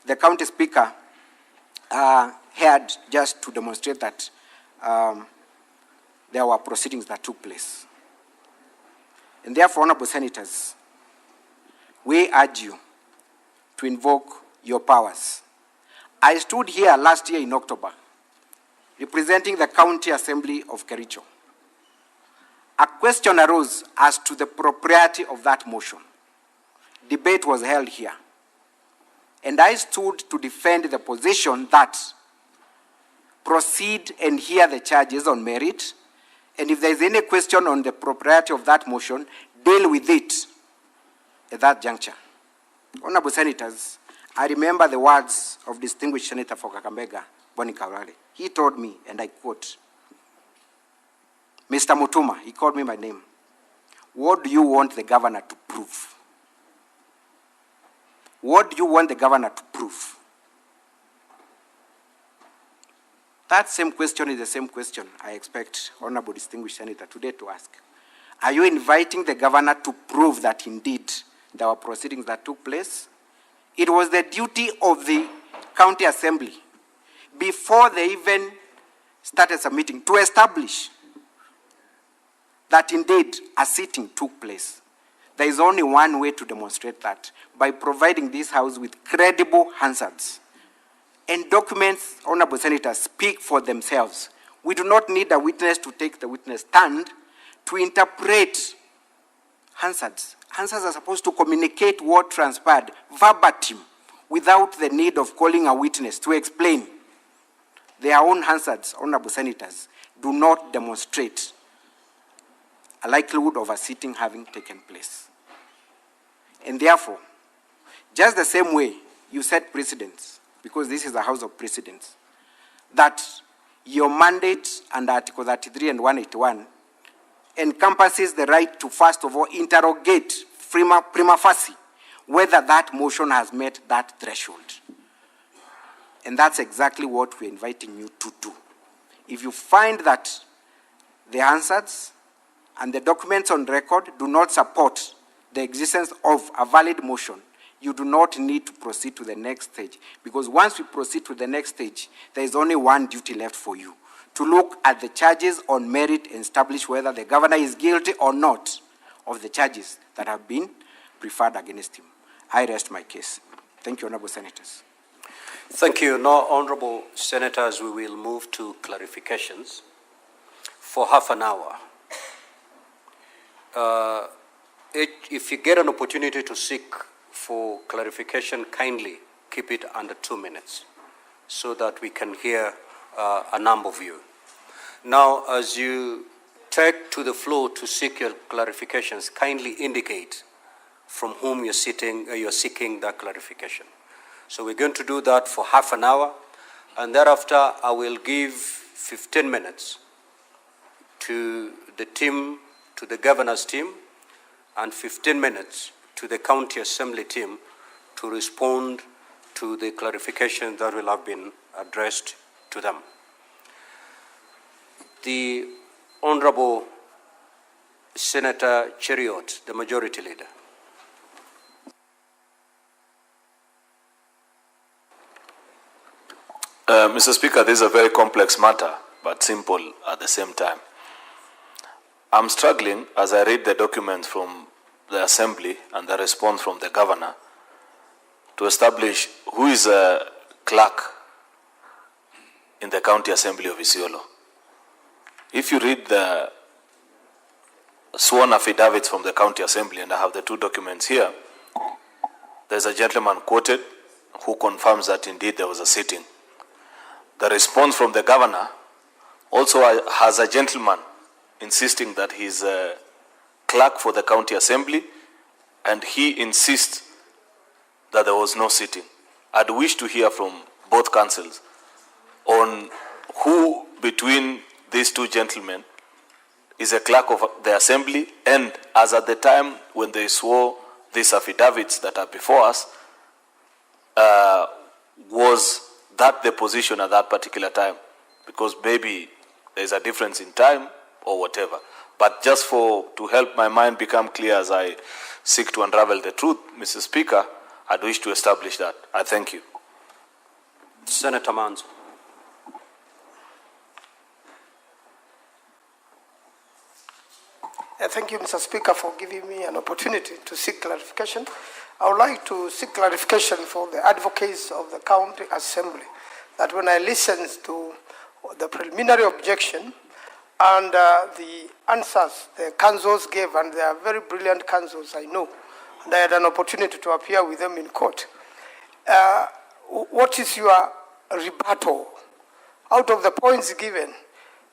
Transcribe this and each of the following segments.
the county speaker had just to demonstrate that there were proceedings that took place. And therefore, honorable senators, we urge you to invoke your powers. I stood here last year in October, representing the County Assembly of Kericho. A question arose as to the propriety of that motion. Debate was held here. And I stood to defend the position that proceed and hear the charges on merit, and if there is any question on the propriety of that motion, deal with it at that juncture. Honorable senators, I remember the words of distinguished Senator for Kakamega, Boni Kaurale. He told me, and I quote, Mr. Mutuma, he called me by name, what do you want the governor to prove? What do you want the governor to prove? That same question is the same question I expect honorable distinguished senator today to ask. Are you inviting the governor to prove that indeed there were proceedings that took place? It was the duty of the county assembly, before they even started submitting, to establish that indeed a sitting took place. There is only one way to demonstrate that, by providing this House with credible answers. And documents, honorable senators, speak for themselves. We do not need a witness to take the witness stand to interpret answers. Answers are supposed to communicate what transpired verbatim, without the need of calling a witness to explain. Their own answers, honorable senators, do not demonstrate a likelihood of a sitting having taken place. And therefore, just the same way you set precedents, because this is a house of precedents, that your mandate under Article 33 and 181 encompasses the right to, first of all, interrogate prima facie whether that motion has met that threshold. And that's exactly what we're inviting you to do. If you find that the answers and the documents on record do not support the existence of a valid motion, you do not need to proceed to the next stage. Because once we proceed to the next stage, there is only one duty left for you: to look at the charges on merit and establish whether the governor is guilty or not of the charges that have been preferred against him. I rest my case. Thank you, honorable senators. Thank you. Now, honorable senators, we will move to clarifications for half an hour. If you get an opportunity to seek for clarification, kindly keep it under 2 minutes so that we can hear a number of you. Now, as you take to the floor to seek your clarifications, kindly indicate from whom you're seeking that clarification. So we're going to do that for half an hour, and thereafter I will give 15 minutes to the team, to the governor's team, and 15 minutes to the county assembly team to respond to the clarifications that will have been addressed to them. The Honorable Senator Cheriot, the Majority Leader. Mr. Speaker, this is a very complex matter, but simple at the same time. I'm struggling as I read the documents from the Assembly and the response from the Governor to establish who is a clerk in the County Assembly of Isiolo. If you read the sworn affidavits from the County Assembly, and I have the two documents here, there's a gentleman quoted who confirms that indeed there was a sitting. The response from the Governor also has a gentleman insisting that he's a clerk for the County Assembly, and he insists that there was no sitting. I'd wish to hear from both councils on who between these two gentlemen is a clerk of the Assembly, and as at the time when they swore these affidavits that are before us, was that the position at that particular time? Because maybe there's a difference in time or whatever. But just to help my mind become clear as I seek to unravel the truth, Mr. Speaker, I'd wish to establish that. I thank you. Senator Manzo. Thank you, Mr. Speaker, for giving me an opportunity to seek clarification. I would like to seek clarification for the advocates of the County Assembly that when I listened to the preliminary objection and the answers the councils gave, and they are very brilliant councils, I know, and I had an opportunity to appear with them in court. What is your rebuttal out of the points given?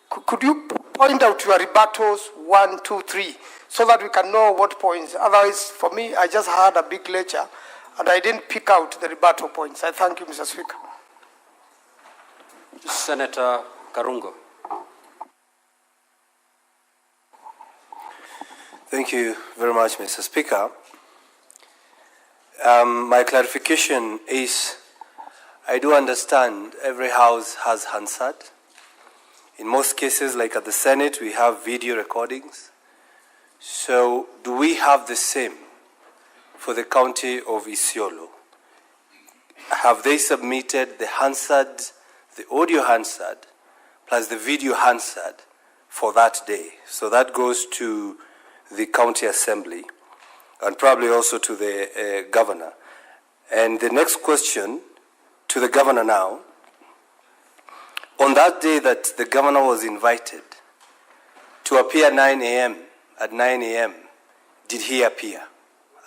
Could you point out your rebuttals 1, 2, 3, so that we can know what points? Otherwise, for me, I just heard a big lecture, and I didn't pick out the rebuttal points. I thank you, Mr. Speaker. Senator Karungo. Thank you very much, Mr. Speaker. My clarification is, I do understand every house has Hansard. In most cases, like at the Senate, we have video recordings. So do we have the same for the county of Isiolo? Have they submitted the Hansard, the audio Hansard, plus the video Hansard for that day? So that goes to the county assembly and probably also to the governor. And the next question to the governor now, on that day that the governor was invited to appear at 9 a.m., did he appear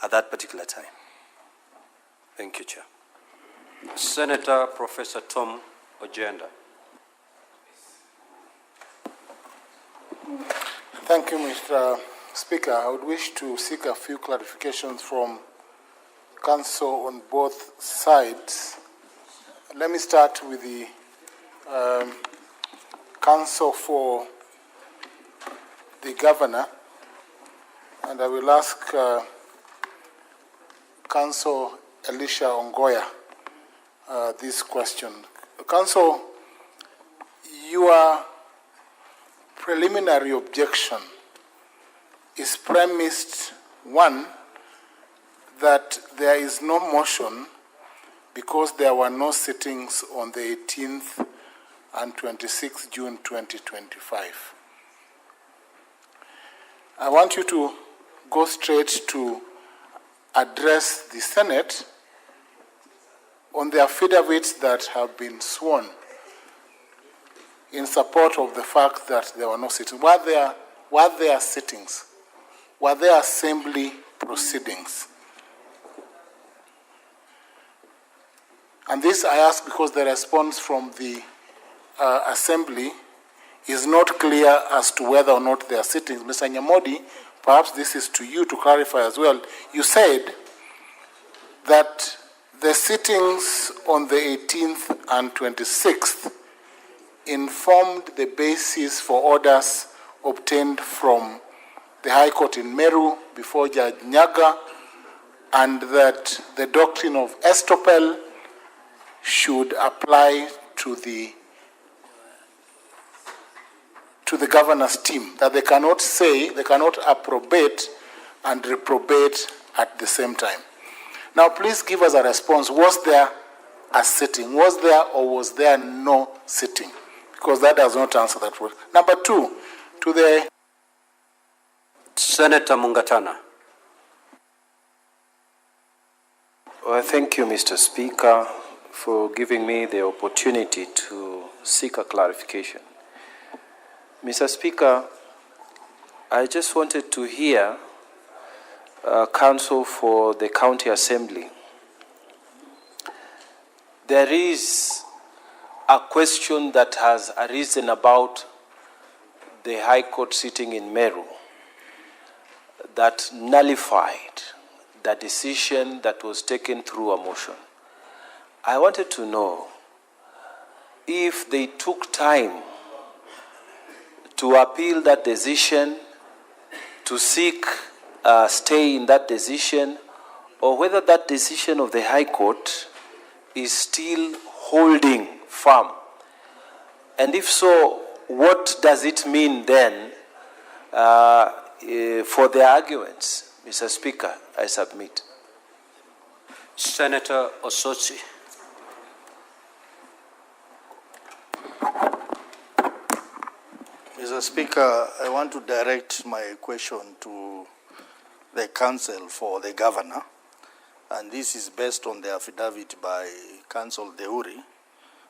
at that particular time? Thank you, Chair. Senator Professor Tom Ojenda. Thank you, Mr. Speaker. I would wish to seek a few clarifications from Council on both sides. Let me start with the Council for the Governor, and I will ask Council Elisha Ongoya this question. Council, your preliminary objection is premised, one, that there is no motion because there were no sittings on the 18th and 26th June 2025. I want you to go straight to address the Senate on the affidavits that have been sworn in support of the fact that there were no sittings. Were there sittings? Were there assembly proceedings? And this I ask because the response from the assembly is not clear as to whether or not there are sittings. Mr. Nyamodi, perhaps this is to you to clarify as well. You said that the sittings on the 18th and 26th informed the basis for orders obtained from the High Court in Meru before Judge Nyaga, and that the doctrine of estoppel should apply to the governor's team, that they cannot approbate and reprobate at the same time. Now, please give us a response. Was there a sitting? Was there or was there no sitting? Because that does not answer that word. Number two, to the... Senator Mungatana. Well, thank you, Mr. Speaker, for giving me the opportunity to seek a clarification. Mr. Speaker, I just wanted to hear counsel for the County Assembly. There is a question that has arisen about the High Court sitting in Meru that nullified the decision that was taken through a motion. I wanted to know if they took time to appeal that decision, to seek a stay in that decision, or whether that decision of the High Court is still holding firm. And if so, what does it mean then for the arguments? Mr. Speaker, I submit. Senator Osotsi. Mr. Speaker, I want to direct my question to the counsel for the governor, and this is based on the affidavit by Counsel Deuri,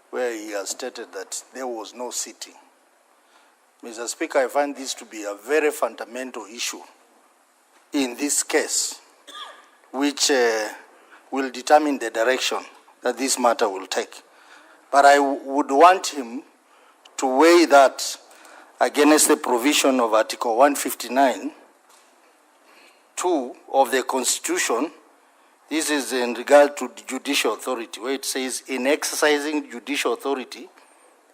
where he has stated that there was no sitting. Mr. Speaker, I find this to be a very fundamental issue in this case, which will determine the direction that this matter will take. But I would want him to weigh that against the provision of Article 159(2) of the Constitution. This is in regard to the judicial authority, where it says, in exercising judicial authority,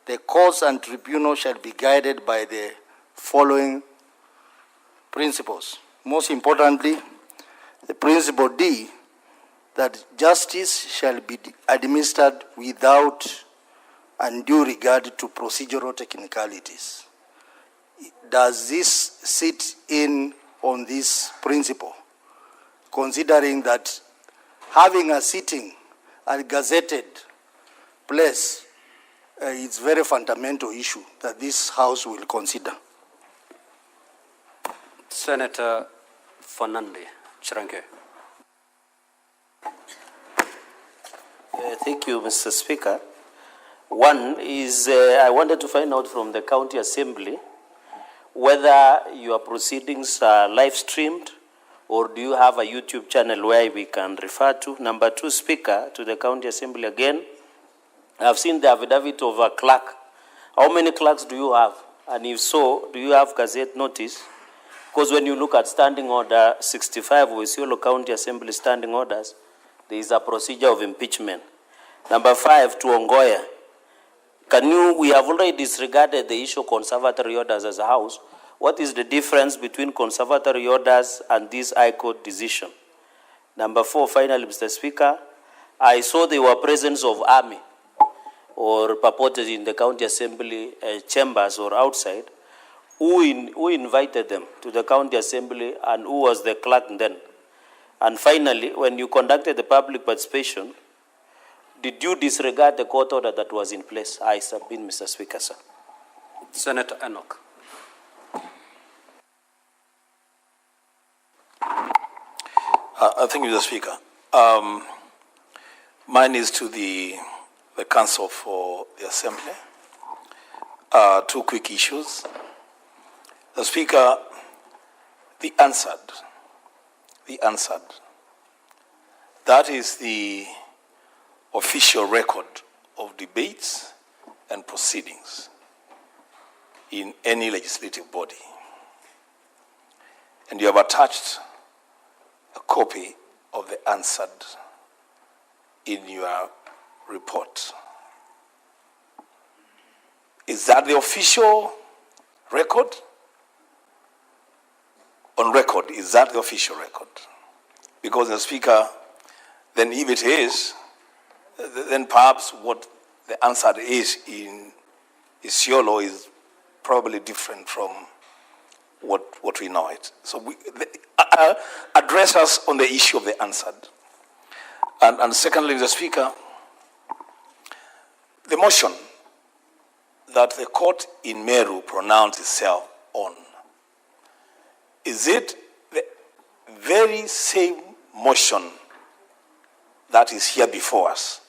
the courts and tribunal shall be guided by the following principles. Most importantly, the principle D, that justice shall be administered without undue regard to procedural technicalities. Does this sit in on this principle, considering that having a sitting at gazetted place is a very fundamental issue that this House will consider? Senator Fernande Chirange. Thank you, Mr. Speaker. One is I wanted to find out from the County Assembly whether your proceedings are live streamed or do you have a YouTube channel where we can refer to. Number two, Speaker, to the County Assembly again, I've seen the affidavit of a clerk. How many clerks do you have? And if so, do you have gazette notice? Because when you look at Standing Order 65 of Isiolo County Assembly Standing Orders, there is a procedure of impeachment. Number five, to Ongoya. We have already disregarded the issue of conservatory orders as a House. What is the difference between conservatory orders and this High Court decision? Number four, finally, Mr. Speaker, I saw there were presence of army or purported in the County Assembly chambers or outside. Who invited them to the County Assembly and who was the clerk then? And finally, when you conducted the public participation, did you disregard the court order that was in place? I submit, Mr. Speaker, sir. Senator Enoch. Thank you, Mr. Speaker. Mine is to the Council for the Assembly. Two quick issues. The Speaker, the answered. That is the official record of debates and proceedings in any legislative body. And you have attached a copy of the answered in your report. Is that the official record? On record, is that the official record? Because the Speaker, then if it is, then perhaps what the answer is in Isiolo is probably different from what we know it. So address us on the issue of the answered. And secondly, Mr. Speaker, the motion that the court in Meru pronounced itself on, is it the very same motion that is here before us?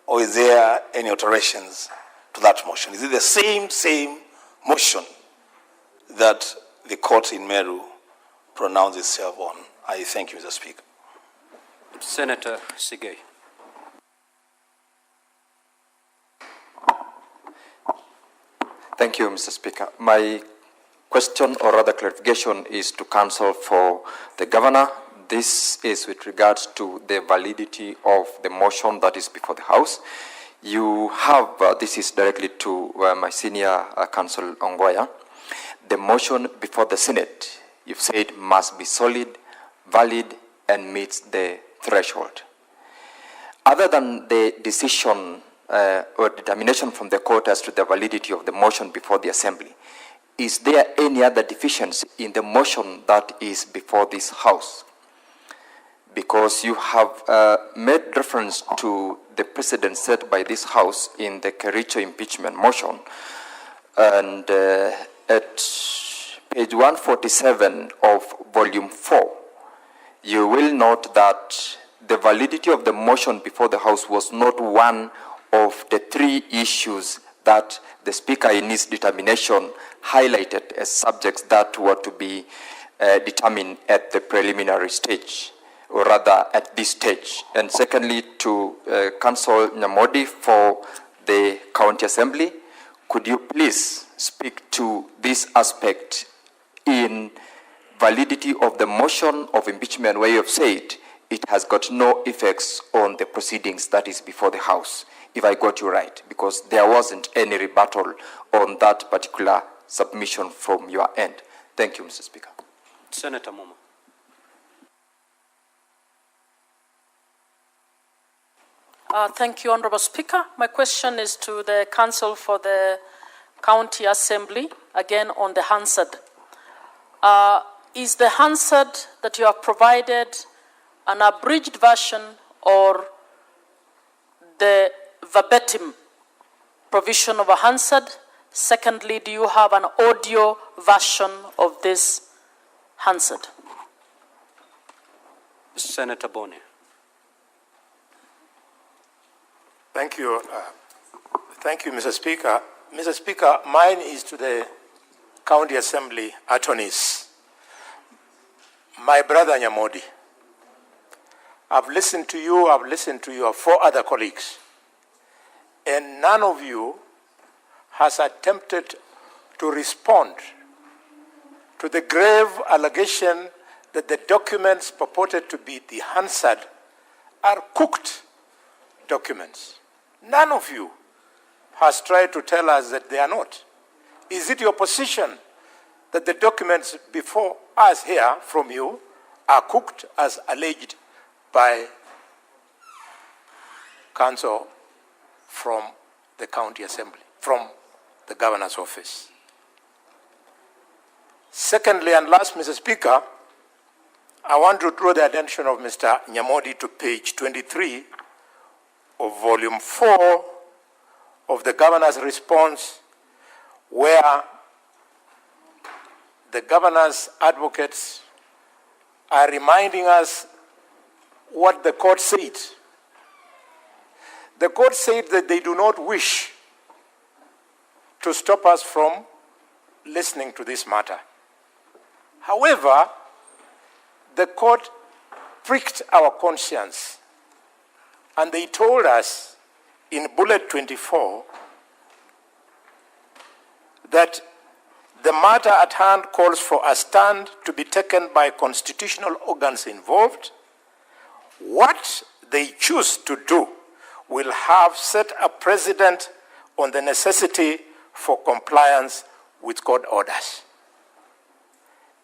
Or is there any alterations to that motion? Is it the same motion that the court in Meru pronounced itself on? I thank you, Mr. Speaker. Senator Sigei. Thank you, Mr. Speaker. My question, or rather clarification, is to counsel for the governor. This is with regards to the validity of the motion that is before the House. You have, this is directly to my senior counsel, Ongoya. The motion before the Senate, you've said, must be solid, valid, and meets the threshold. Other than the decision or determination from the court as to the validity of the motion before the Assembly, is there any other deficiency in the motion that is before this House? Because you have made reference to the precedent set by this House in the Kericho impeachment motion, and page 147 of volume 4, you will note that the validity of the motion before the House was not one of the three issues that the Speaker in his determination highlighted as subjects that were to be determined at the preliminary stage, or rather at this stage. And secondly, to Councillor Nyamodi for the County Assembly, could you please speak to this aspect in validity of the motion of impeachment, where you have said it has got no effects on the proceedings that is before the House, if I got you right, because there wasn't any rebuttal on that particular submission from your end. Thank you, Mr. Speaker. Senator Momo. Thank you, Honourable Speaker. My question is to the Council for the County Assembly, again on the Hansard. Is the Hansard that you have provided an abridged version or the verbatim provision of a Hansard? Secondly, do you have an audio version of this Hansard? Senator Boni. Thank you. Thank you, Mr. Speaker. Mr. Speaker, mine is to the County Assembly attorneys. My brother Nyamodi, I've listened to you, I've listened to your four other colleagues, and none of you has attempted to respond to the grave allegation that the documents purported to be the Hansard are cooked documents. None of you has tried to tell us that they are not. Is it your position that the documents before us here from you are cooked as alleged by counsel from the County Assembly, from the Governor's office? Secondly, and last, Mr. Speaker, I want to draw the attention of Mr. Nyamodi to page 23 of volume 4 of the Governor's response, where the Governor's advocates are reminding us what the court said. The court said that they do not wish to stop us from listening to this matter. However, the court pricked our conscience, and they told us in bullet 24 that the matter at hand calls for a stand to be taken by constitutional organs involved. What they choose to do will have set a precedent on the necessity for compliance with court orders.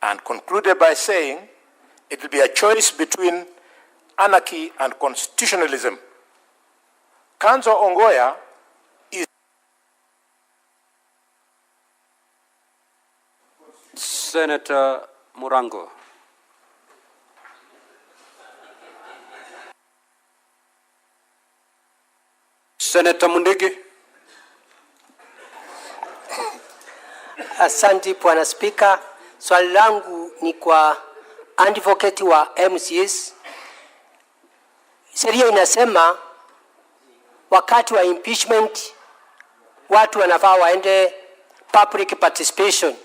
And concluded by saying it will be a choice between anarchy and constitutionalism. Council Ongoya is... Senator Murango. Senator Mundigi. Asante Bwana Spika. Swali langu ni kwa advocate wa MCS. Sheria inasema wakati wa impeachment watu wanafaa waende public participation.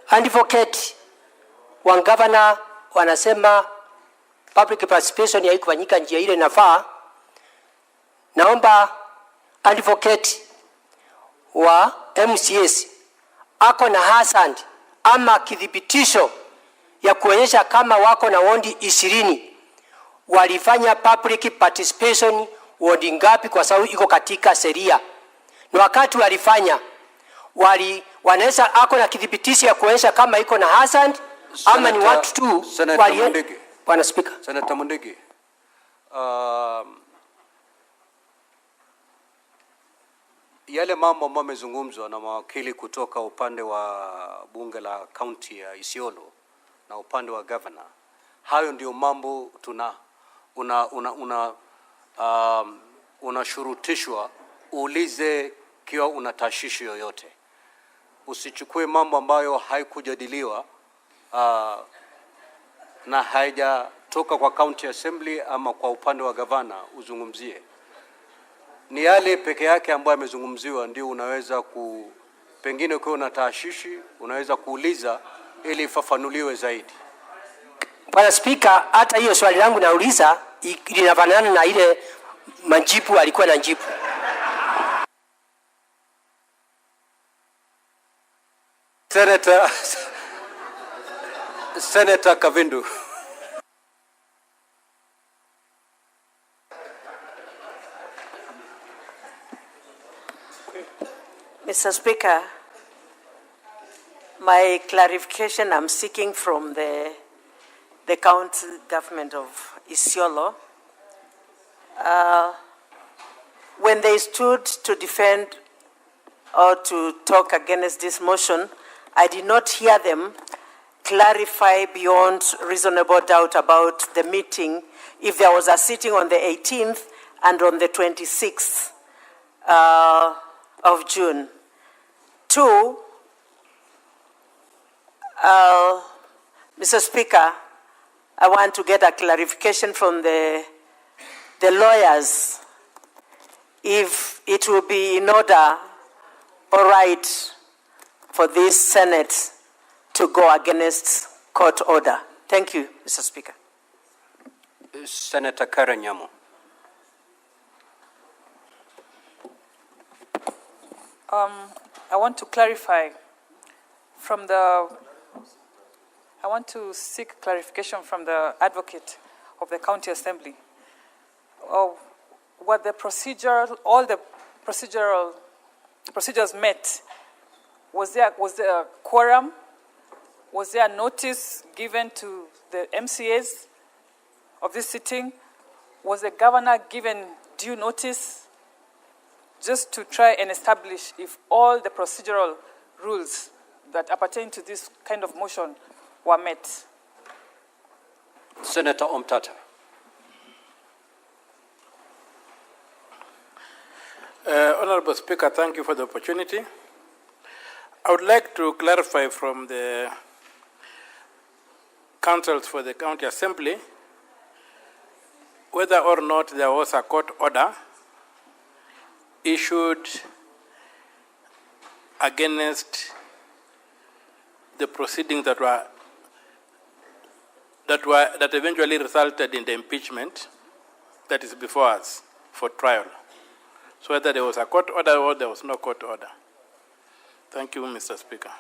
Advocate wa governor wanasema public participation haikufanyika njia ile inafaa. Naomba advocate wa MCS ako na hasand ama kidhibitisho ya kuonyesha kama wako na wondi 20 walifanya public participation wondi ngapi, kwa sababu iko katika sheria. Na wakati walifanya wanaweza ako na kidhibitisho ya kuonyesha kama iko na hasand ama ni watu tu wali. Bwana Speaker. Senator Mundigi. Yale mambo ambayo yamezungumzwa na mawakili kutoka upande wa bunge la kaunti ya Isiolo na upande wa governor, hayo ndio mambo unashurutishwa uulize ikiwa una tashishi yoyote. Usichukue mambo ambayo haikujadiliwa na haijatoka kwa county assembly ama kwa upande wa gavana uzungumzie. Ni yale peke yake ambayo yamezungumziwa ndio unaweza pengine ukiwa una tashishi unaweza kuuliza ili ifafanuliwe zaidi. Bwana Spika, hata hiyo swali langu nauliza linafanana na ile majibu alikuwa na jibu. Senator Kavindu. Mr. Speaker, my clarification I'm seeking from the county government of Isiolo. When they stood to defend or to talk against this motion, I did not hear them clarify beyond reasonable doubt about the meeting, if there was a sitting on the 18th and on the 26th of June. Two, Mr. Speaker, I want to get a clarification from the lawyers if it will be in order or right for this Senate to go against court order. Thank you, Mr. Speaker. Senator Karen Nyamu. I want to clarify I want to seek clarification from the advocate of the county assembly of what the all the procedures met. Was there a quorum? Was there a notice given to the MCAs of this sitting? Was the governor given due notice? Just to try and establish if all the procedural rules that appertain to this kind of motion were met. Senator Omtata. Honorable Speaker, thank you for the opportunity. I would like to clarify from the councils for the county assembly whether or not there was a court order issued against the proceedings that eventually resulted in the impeachment that is before us for trial. So whether there was a court order or there was no court order. Thank you, Mr. Speaker.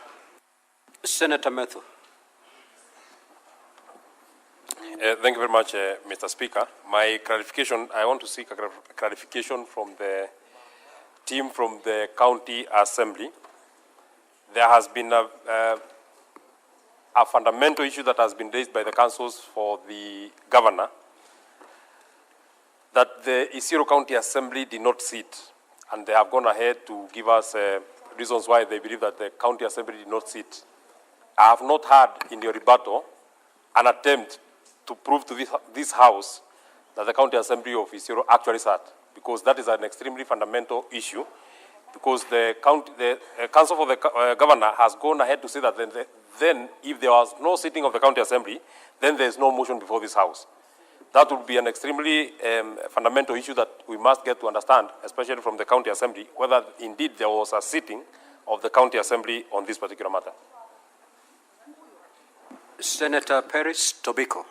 Senator Methu. Thank you very much, Mr. Speaker. My clarification, I want to seek a clarification from the team from the county assembly. There has been a fundamental issue that has been raised by the councils for the governor, that the Isiolo County Assembly did not sit, and they have gone ahead to give us reasons why they believe that the county assembly did not sit. I have not heard in your rebuttal an attempt to prove to this House that the county assembly of Isiolo actually sat, because that is an extremely fundamental issue, because the council for the governor has gone ahead to say that then if there was no sitting of the county assembly, then there is no motion before this House. That would be an extremely fundamental issue that we must get to understand, especially from the county assembly, whether indeed there was a sitting of the county assembly on this particular matter. Senator Paris Tobiko.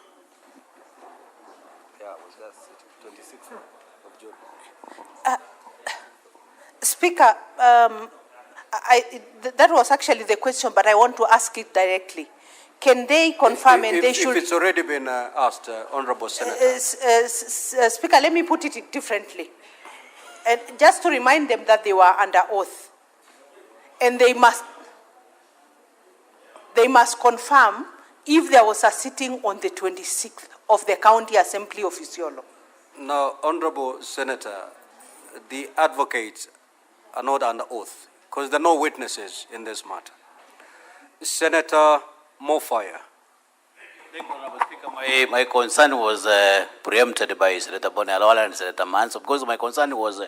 Speaker, that was actually the question, but I want to ask it directly. Can they confirm and they should... If it's already been asked, Honorable Senator. Speaker, let me put it differently. And just to remind them that they were under oath. And they must confirm if there was a sitting on the 26th of the County Assembly of Isiolo. Now, Honorable Senator, the advocates are not under oath because there are no witnesses in this matter. Senator Mofire. Thank you, Honorable Speaker. My concern was preempted by Senator Bonalwala and Senator Manso, because my concern was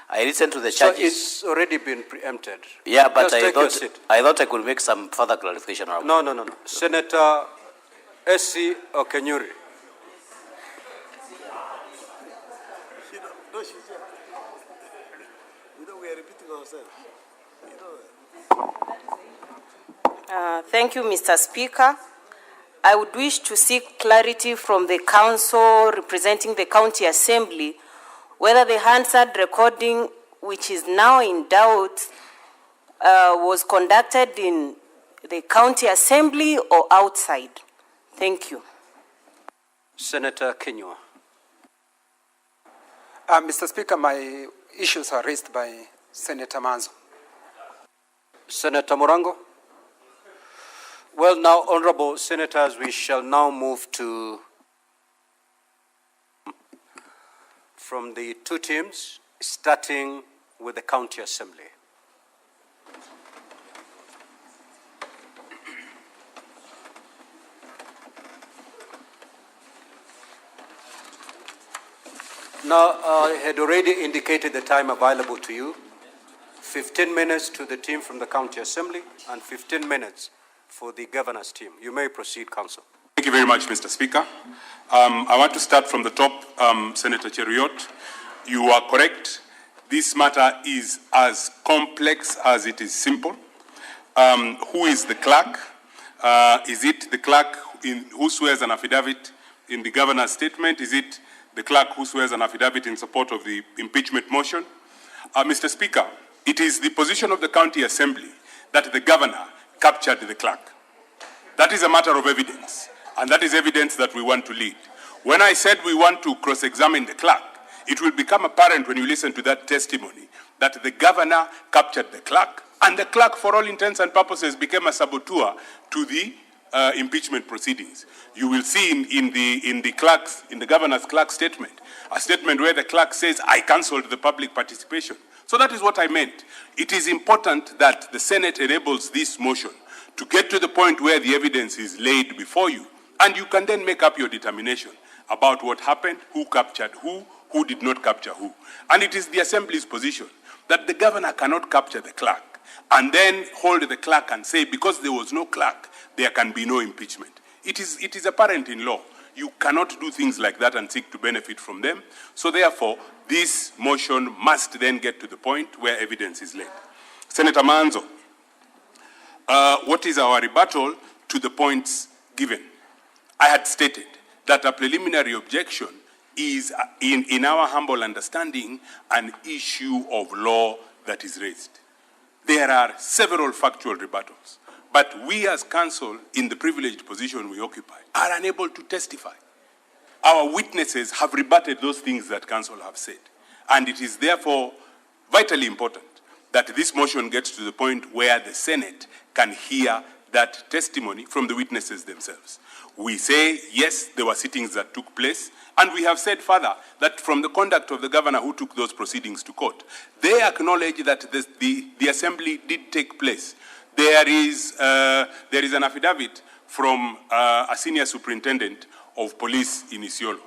I listened to the charges. So it's already been preempted. Yeah, but Just take your seat. I thought I could make some further clarification. Honorable. No. Senator S.C. Okenyuri. Thank you, Mr. Speaker. I would wish to seek clarity from the council representing the County Assembly whether the Hansard recording, which is now in doubt, was conducted in the County Assembly or outside. Thank you. Senator Kenywa. Mr. Speaker, my issues are raised by Senator Manzo. Senator Morango. Well, now, honorable senators, we shall now move to from the two teams, starting with the County Assembly. Now, I had already indicated the time available to you. 15 minutes to the team from the County Assembly and 15 minutes for the governor's team. You may proceed, Council. Thank you very much, Mr. Speaker. I want to start from the top, Senator Cheruiyot. You are correct. This matter is as complex as it is simple. Who is the clerk? Is it the clerk who swears an affidavit in the governor's statement? Is it the clerk who swears an affidavit in support of the impeachment motion? Mr. Speaker, it is the position of the County Assembly that the governor captured the clerk. That is a matter of evidence, and that is evidence that we want to lead. When I said we want to cross-examine the clerk, it will become apparent when you listen to that testimony that the governor captured the clerk, and the clerk, for all intents and purposes, became a saboteur to the impeachment proceedings. You will see in the governor's clerk statement, a statement where the clerk says, I cancelled the public participation. So that is what I meant. It is important that the Senate enables this motion to get to the point where the evidence is laid before you, and you can then make up your determination about what happened, who captured who did not capture who. And it is the Assembly's position that the governor cannot capture the clerk and then hold the clerk and say, because there was no clerk, there can be no impeachment. It is apparent in law. You cannot do things like that and seek to benefit from them. So therefore, this motion must then get to the point where evidence is laid. Senator Manzo, what is our rebuttal to the points given? I had stated that a preliminary objection is, in our humble understanding, an issue of law that is raised. There are several factual rebuttals, but we as counsel, in the privileged position we occupy, are unable to testify. Our witnesses have rebutted those things that counsel have said, and it is therefore vitally important that this motion gets to the point where the Senate can hear that testimony from the witnesses themselves. We say, yes, there were sittings that took place, and we have said further that from the conduct of the governor who took those proceedings to court, they acknowledge that the assembly did take place. There is an affidavit from a senior superintendent of police in Isiolo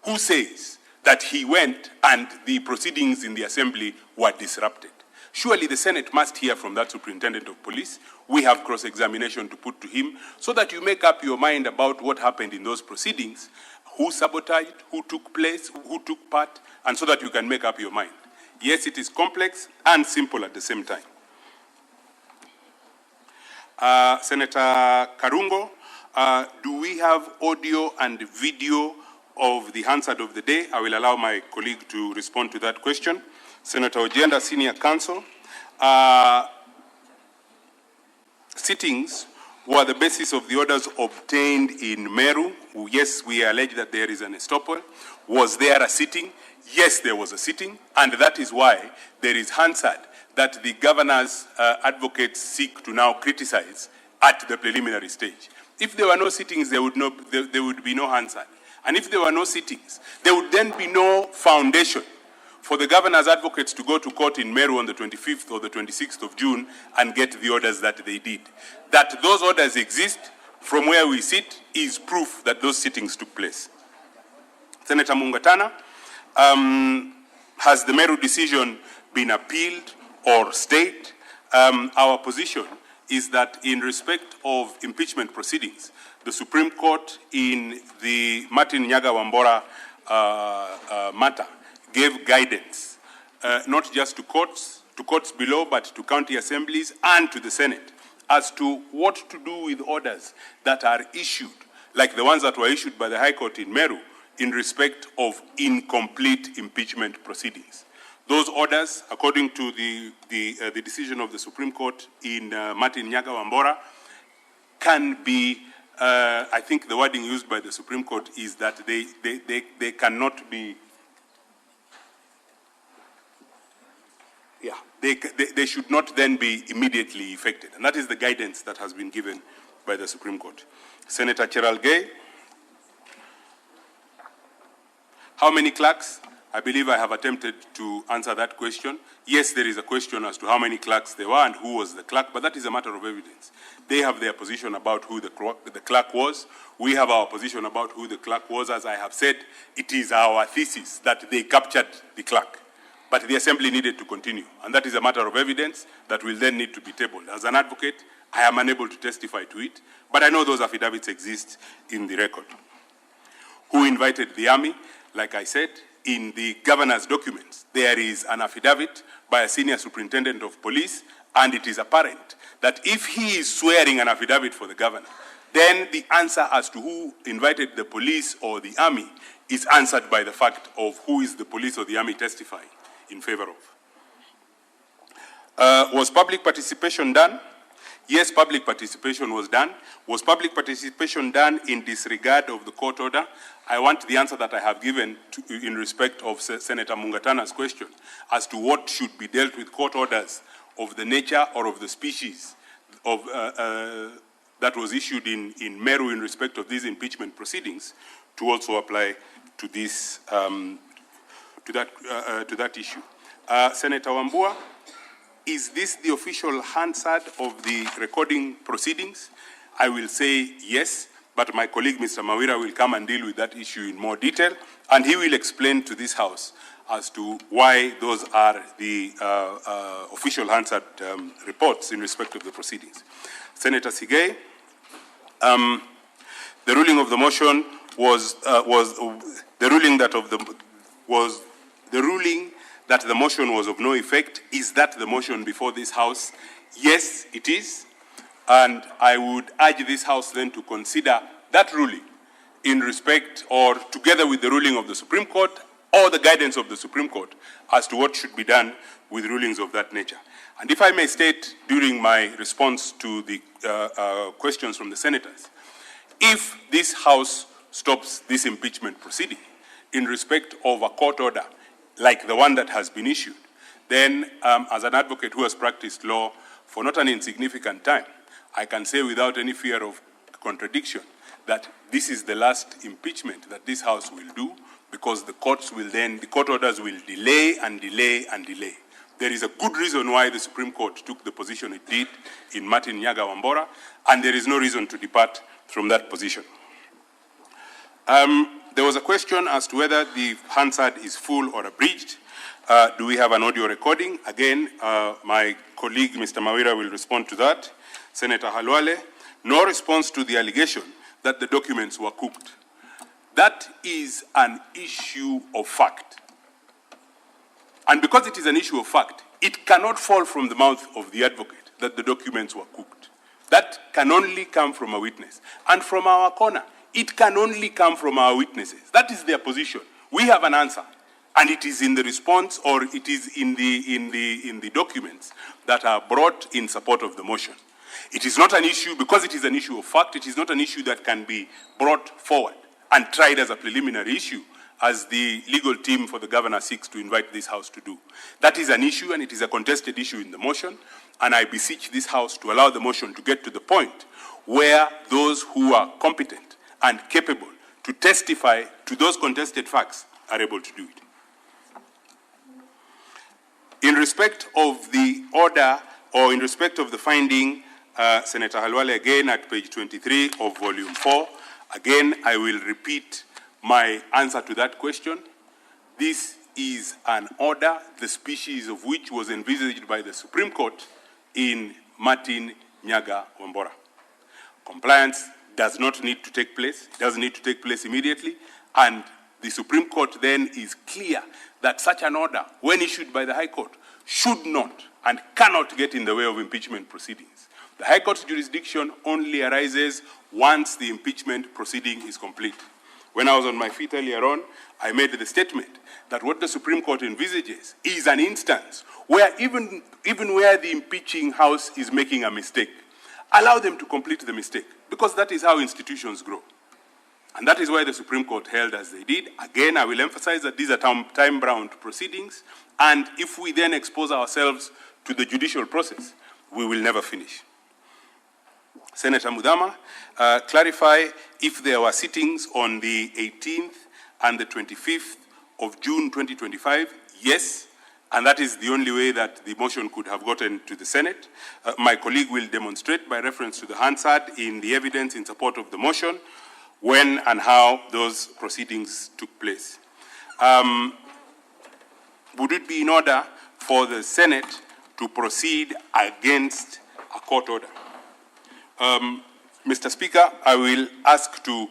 who says that he went and the proceedings in the assembly were disrupted. Surely the Senate must hear from that superintendent of police. We have cross-examination to put to him so that you make up your mind about what happened in those proceedings, who sabotaged, who took place, who took part, and so that you can make up your mind. Yes, it is complex and simple at the same time. Senator Karungo, do we have audio and video of the Hansard of the day? I will allow my colleague to respond to that question. Senator Ojenda, Senior Counsel. Sittings were the basis of the orders obtained in Meru. Yes, we allege that there is an estoppel. Was there a sitting? Yes, there was a sitting, and that is why there is Hansard that the governor's advocates seek to now criticize at the preliminary stage. If there were no sittings, there would be no Hansard. And if there were no sittings, there would then be no foundation for the governor's advocates to go to court in Meru on the 25th or the 26th of June and get the orders that they did. That those orders exist, from where we sit is proof that those sittings took place. Senator Mungatana, has the Meru decision been appealed or stayed? Our position is that in respect of impeachment proceedings, the Supreme Court in the Martin Nyaga Wambora matter gave guidance, not just to courts below, but to county assemblies and to the Senate, as to what to do with orders that are issued, like the ones that were issued by the High Court in Meru, in respect of incomplete impeachment proceedings. Those orders, according to the decision of the Supreme Court in Martin Nyaga Wambora, can be, I think the wording used by the Supreme Court is that they cannot be, they should not then be immediately effected. And that is the guidance that has been given by the Supreme Court. Senator Cheralgei, how many clerks? I believe I have attempted to answer that question. Yes, there is a question as to how many clerks there were and who was the clerk, but that is a matter of evidence. They have their position about who the clerk was. We have our position about who the clerk was. As I have said, it is our thesis that they captured the clerk. But the assembly needed to continue, and that is a matter of evidence that will then need to be tabled. As an advocate, I am unable to testify to it, but I know those affidavits exist in the record. Who invited the army? Like I said, in the governor's documents, there is an affidavit by a senior superintendent of police, and it is apparent that if he is swearing an affidavit for the governor, then the answer as to who invited the police or the army is answered by the fact of who is the police or the army testifying in favor of. Was public participation done? Yes, public participation was done. Was public participation done in disregard of the court order? I want the answer that I have given in respect of Senator Mungatana's question as to what should be dealt with court orders of the nature or of the species of, that was issued in Meru in respect of these impeachment proceedings to also apply to this, to that issue. Senator Wambua, is this the official Hansard of the recording proceedings? I will say yes, but my colleague Mr. Mawira will come and deal with that issue in more detail, and he will explain to this House as to why those are the official Hansard reports in respect of the proceedings. Senator Sigei, the ruling of the motion was the ruling that the motion was of no effect. Is that the motion before this House? Yes, it is. And I would urge this House then to consider that ruling in respect or together with the ruling of the Supreme Court or the guidance of the Supreme Court as to what should be done with rulings of that nature. And if I may state during my response to the questions from the senators, if this House stops this impeachment proceeding in respect of a court order like the one that has been issued, then as an advocate who has practiced law for not an insignificant time, I can say without any fear of contradiction that this is the last impeachment that this House will do, because the court orders will delay and delay and delay. There is a good reason why the Supreme Court took the position it did in Martin Nyaga Wambora, and there is no reason to depart from that position. There was a question as to whether the Hansard is full or abridged. Do we have an audio recording? Again, my colleague, Mr. Mawira, will respond to that. Senator Halwale, no response to the allegation that the documents were cooked. That is an issue of fact. And because it is an issue of fact, it cannot fall from the mouth of the advocate that the documents were cooked. That can only come from a witness. And from our corner, it can only come from our witnesses. That is their position. We have an answer. And it is in the response, or it is in the documents that are brought in support of the motion. It is not an issue, because it is an issue of fact, it is not an issue that can be brought forward and tried as a preliminary issue, as the legal team for the governor seeks to invite this House to do. That is an issue, and it is a contested issue in the motion, and I beseech this House to allow the motion to get to the point where those who are competent and capable to testify to those contested facts are able to do it. In respect of the order, or in respect of the finding Senator Halwale again at page 23 of volume 4. Again, I will repeat my answer to that question. This is an order, the species of which was envisaged by the Supreme Court in Martin Nyaga Wambora. Compliance does not need to take place, it doesn't need to take place immediately, and the Supreme Court then is clear that such an order, when issued by the High Court, should not and cannot get in the way of impeachment proceedings. The High Court's jurisdiction only arises once the impeachment proceeding is complete. When I was on my feet earlier on, I made the statement that what the Supreme Court envisages is an instance where even where the impeaching house is making a mistake, allow them to complete the mistake, because that is how institutions grow. And that is why the Supreme Court held as they did. Again, I will emphasize that these are time-bound proceedings, and if we then expose ourselves to the judicial process, we will never finish. Senator Mudama, clarify if there were sittings on the 18th and the 25th of June 2025. Yes, and that is the only way that the motion could have gotten to the Senate. My colleague will demonstrate by reference to the Hansard in the evidence in support of the motion when and how those proceedings took place. Would it be in order for the Senate to proceed against a court order? Mr. Speaker, I will ask to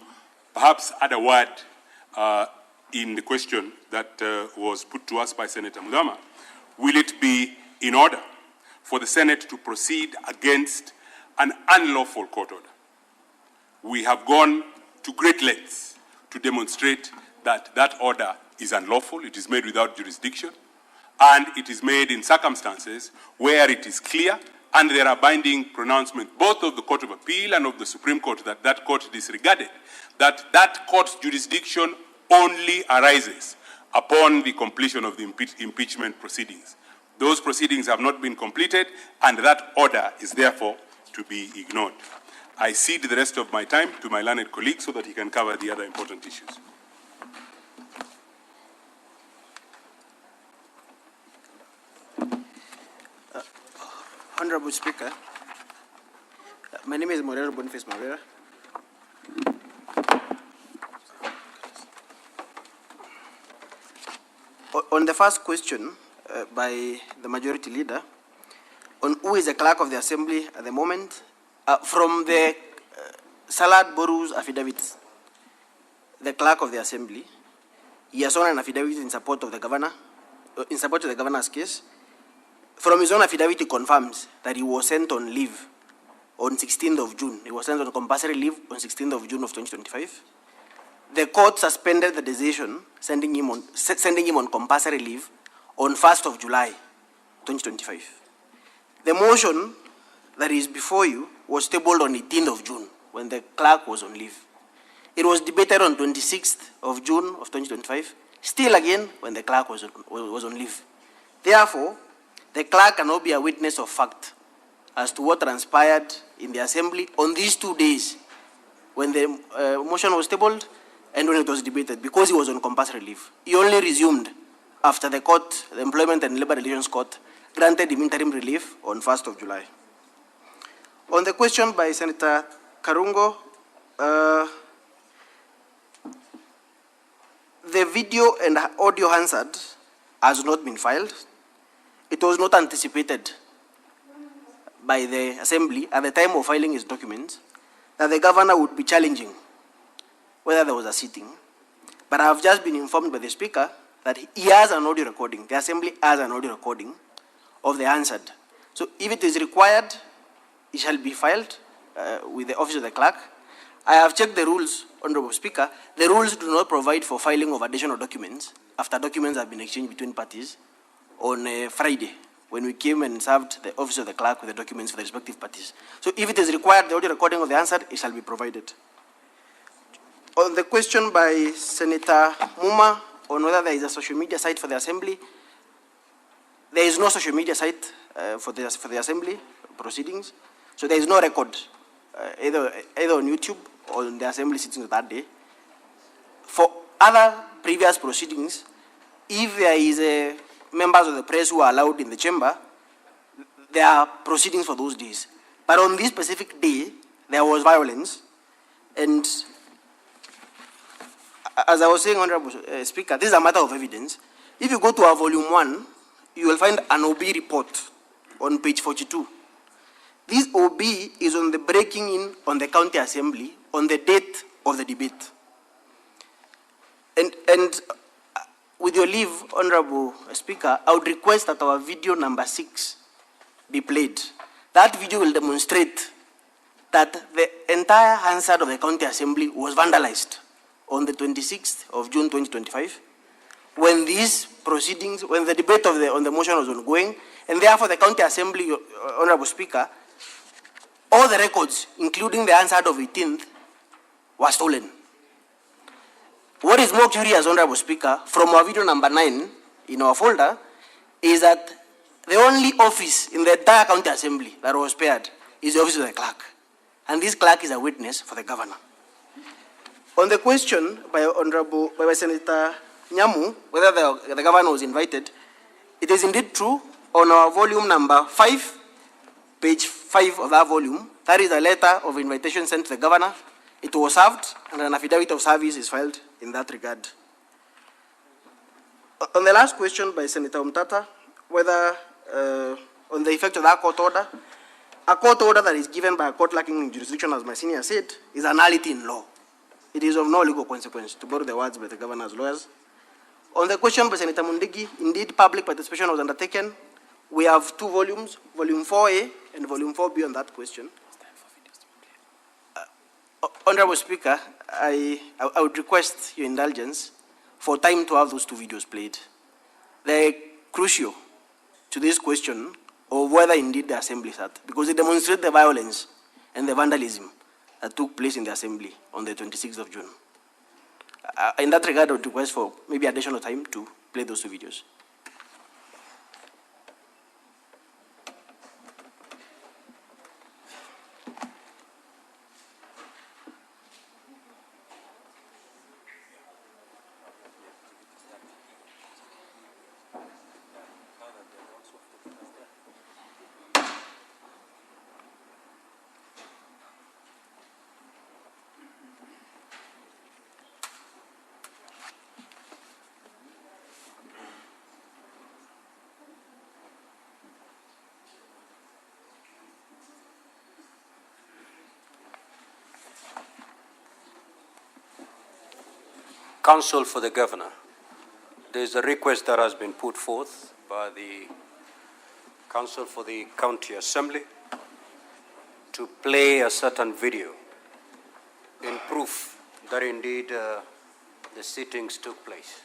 perhaps add a word in the question that was put to us by Senator Mudama. Will it be in order for the Senate to proceed against an unlawful court order? We have gone to great lengths to demonstrate that that order is unlawful, it is made without jurisdiction, and it is made in circumstances where it is clear and there are binding pronouncements both of the Court of Appeal and of the Supreme Court that that court disregarded, that that court's jurisdiction only arises upon the completion of the impeachment proceedings. Those proceedings have not been completed, and that order is therefore to be ignored. I cede the rest of my time to my learned colleague so that he can cover the other important issues. Honorable Speaker, my name is Morero Boniface Morera. On the first question by the majority leader, on who is the clerk of the assembly at the moment, from the Salad Boru's affidavits, the clerk of the assembly, he has sworn an affidavit in support of the governor, in support of the governor's case. From his own affidavit, he confirms that he was sent on leave on 16th of June. He was sent on compulsory leave on 16th of June of 2025. The court suspended the decision, sending him on compulsory leave on 1st of July 2025. The motion that is before you was tabled on 18th of June when the clerk was on leave. It was debated on 26th of June of 2025, still again when the clerk was on leave. Therefore, the clerk cannot be a witness of fact as to what transpired in the assembly on these 2 days when the motion was tabled and when it was debated, because he was on compulsory leave. He only resumed after the court, the Employment and Labor Relations Court, granted him interim relief on 1st of July. On the question by Senator Karungo, the video and audio Hansard has not been filed. It was not anticipated by the Assembly at the time of filing his documents that the governor would be challenging whether there was a sitting. But I have just been informed by the Speaker that he has an audio recording, the Assembly has an audio recording of the Hansard. So if it is required, it shall be filed with the Office of the Clerk. I have checked the rules, Honorable Speaker. The rules do not provide for filing of additional documents after documents have been exchanged between parties on Friday, when we came and served the Office of the Clerk with the documents for the respective parties. So if it is required, the audio recording of the answer, it shall be provided. On the question by Senator Muma on whether there is a social media site for the Assembly, there is no social media site for the Assembly proceedings. So there is no record, either on YouTube or in the Assembly sittings that day. For other previous proceedings, if there is members of the press who are allowed in the chamber, there are proceedings for those days. But on this specific day, there was violence. And as I was saying, Honorable Speaker, this is a matter of evidence. If you go to our volume 1, you will find an OB report on page 42. This OB is on the breaking in on the county assembly on the date of the debate. And with your leave, Honorable Speaker, I would request that our video number 6 be played. That video will demonstrate that the entire Hansard of the county assembly was vandalized on the 26th of June 2025, when these proceedings, when the debate on the motion was ongoing, and therefore the county assembly, Honorable Speaker, all the records, including the Hansard of 18th, were stolen. What is more curious, Honorable Speaker, from our video number 9 in our folder, is that the only office in the entire county assembly that was spared is the office of the clerk. And this clerk is a witness for the governor. On the question by Senator Nyamu, whether the governor was invited, it is indeed true. On our volume number 5, page 5 of that volume, that is a letter of invitation sent to the governor. It was served, and an affidavit of service is filed in that regard. On the last question by Senator Umtata, whether on the effect of that court order, a court order that is given by a court lacking jurisdiction, as my senior said, is a nullity in law. It is of no legal consequence, to borrow the words by the governor's lawyers. On the question by Senator Mundigi, indeed public participation was undertaken. We have 2 volumes, volume 4A and volume 4B on that question. Honorable Speaker, I would request your indulgence for time to have those 2 videos played. They're crucial to this question of whether indeed the assembly sat, because it demonstrates the violence and the vandalism that took place in the assembly on the 26th of June. In that regard, I would request for maybe additional time to play those 2 videos. Counsel for the Governor. There is a request that has been put forth by the Counsel for the County Assembly to play a certain video in proof that indeed the sittings took place.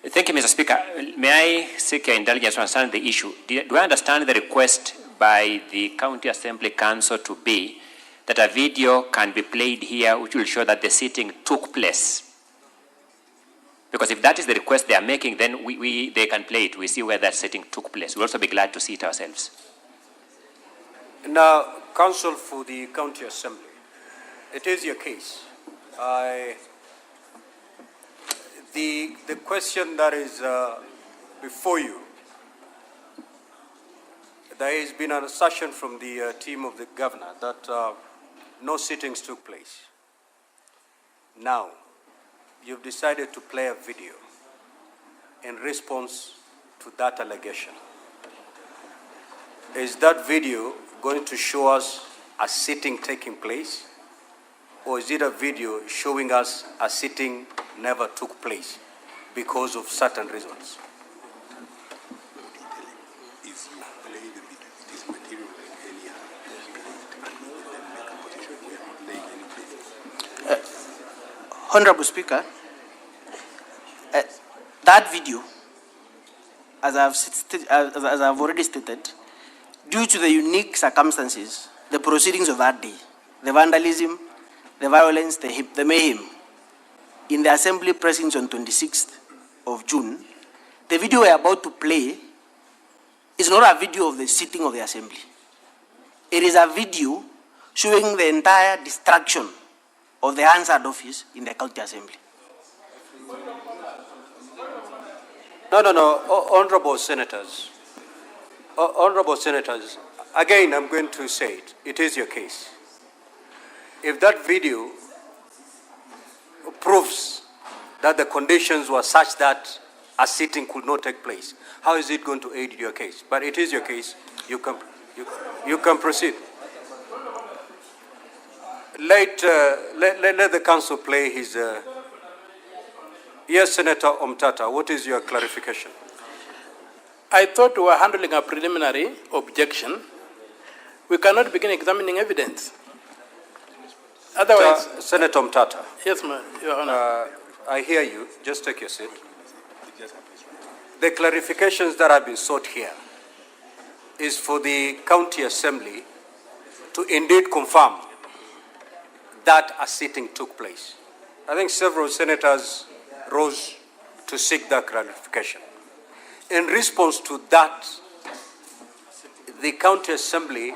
Thank you, Mr. Speaker. May I seek your indulgence to understand the issue? Do I understand the request by the County Assembly Council to be that a video can be played here which will show that the sitting took place? Because if that is the request they are making, then they can play it. We see where that sitting took place. We'll also be glad to see it ourselves. Now, Counsel for the County Assembly, it is your case. The question that is before you, there has been an assertion from the team of the Governor that no sittings took place. Now, you've decided to play a video in response to that allegation. Is that video going to show us a sitting taking place? Or is it a video showing us a sitting never took place because of certain reasons? Honorable Speaker, that video, as I've already stated, due to the unique circumstances, the proceedings of that day, the vandalism, the violence, the mayhem, in the Assembly precincts on 26th of June, the video we're about to play is not a video of the sitting of the Assembly. it is a video showing the entire destruction of the Hansard office in the county assembly. No, honorable senators. Honorable senators, again, I'm going to say it. It is your case. If that video proves that the conditions were such that a sitting could not take place, how is it going to aid your case? But it is your case. You can proceed. Let the council play his... Yes, Senator Omtata, what is your clarification? I thought we were handling a preliminary objection. We cannot begin examining evidence. Otherwise... Senator Omtata. Yes, Your Honor. I hear you. Just take your seat. The clarifications that have been sought here is for the county assembly to indeed confirm that a sitting took place. I think several senators rose to seek that clarification. In response to that, the county assembly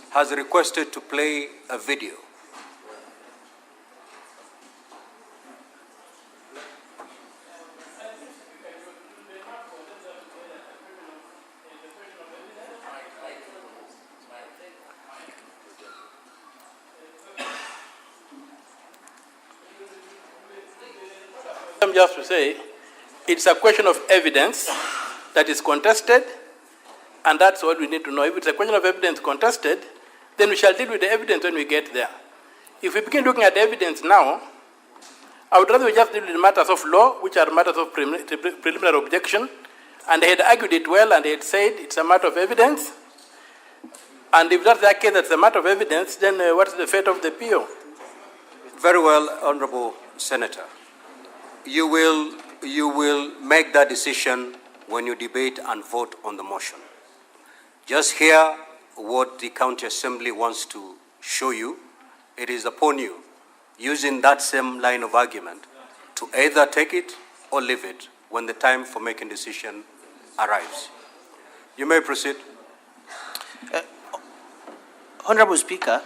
has requested to play a video. I'm just to say, it's a question of evidence that is contested, and that's all we need to know. If it's a question of evidence contested, then we shall deal with the evidence when we get there. If we begin looking at the evidence now, I would rather we just deal with matters of law, which are matters of preliminary objection, and they had argued it well, and they had said it's a matter of evidence. And if that's the case, that's a matter of evidence, then what's the fate of the PO? Very well, Honorable Senator. You will make that decision when you debate and vote on the motion. Just hear what the county assembly wants to show you. It is upon you, using that same line of argument, to either take it or leave it when the time for making decision arrives. You may proceed. Honorable Speaker,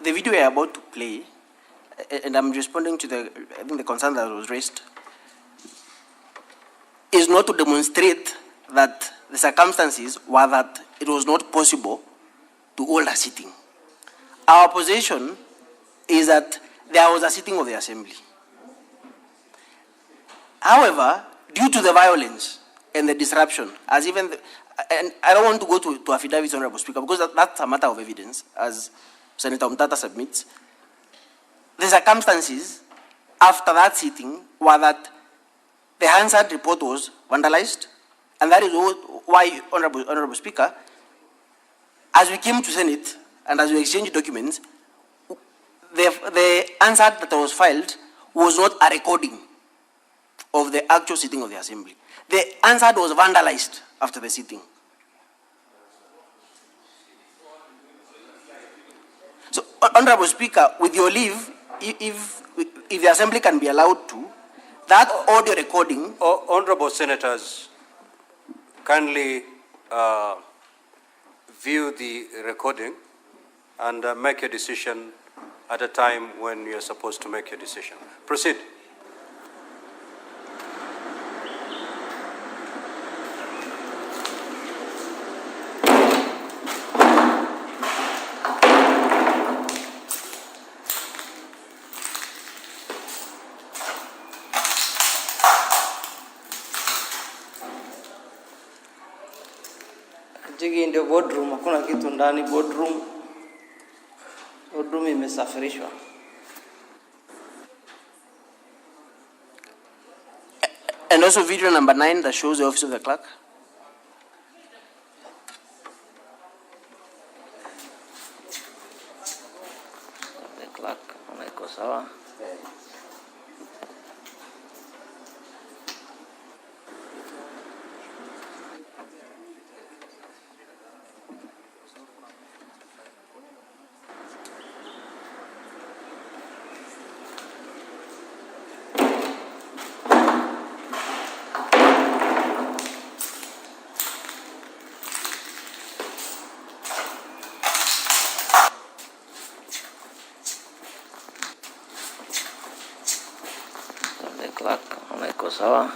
the video we are about to play, and I'm responding to the concern that was raised, is not to demonstrate that the circumstances were that it was not possible to hold a sitting. Our position is that there was a sitting of the assembly. However, due to the violence and the disruption, and I don't want to go to affidavits, Honorable Speaker, because that's a matter of evidence, as Senator Omtata submits. The circumstances after that sitting were that the Hansard report was vandalized, and that is why, Honorable Speaker, as we came to Senate and as we exchanged documents, the Hansard that was filed was not a recording of the actual sitting of the assembly. The Hansard was vandalized after the sitting. So, Honorable Speaker, with your leave, if the assembly can be allowed to, that audio recording... Honorable Senators, kindly view the recording and make your decision at a time when you're supposed to make your decision. Proceed. Jigi in the boardroom, hakuna kitu ndani boardroom. Boardroom imesafirishwa. And also video number 9 that shows the office of the clerk. The clerk, iko sawa. Sawa.